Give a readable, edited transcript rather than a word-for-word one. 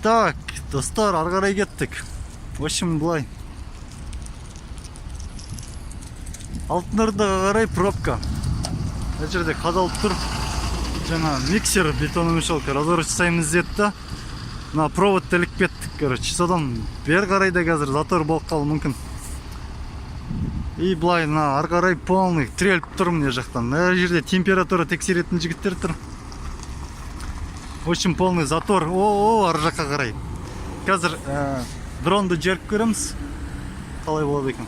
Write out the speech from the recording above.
Так, достар, ары қарай кеттік. В общем, былай. Алтынордаға қарай пробка. Бұл жерде қадалып тұр. Жаңа миксер, бетонный мешалка. Разворот жасаймыз деді. На провод іліп кеттік, короче. Содан бер қарай да қазір затор болып қалуы мүмкін. И былай, ары қарай полный треліп тұр мына жақтан. Мына жерде температура тексеретін жігіттер тұр. В общем, полный затор. Ары жаққа қарай. Қазір дронды жеріп көреміз. Қалай болады екен.